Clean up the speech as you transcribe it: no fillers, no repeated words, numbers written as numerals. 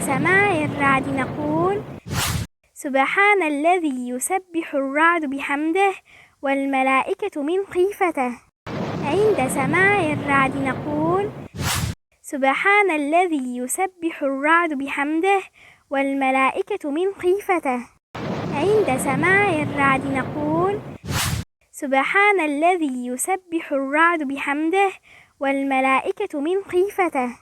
سماع الرعد نقول سبحان الذي يسبح الرعد بحمده والملائكة من خيفته. عند سماع الرعد نقول سبحان الذي يسبح الرعد بحمده والملائكة من خيفته. عند سماع الرعد نقول سبحان الذي يسبح الرعد بحمده والملائكة من خيفته.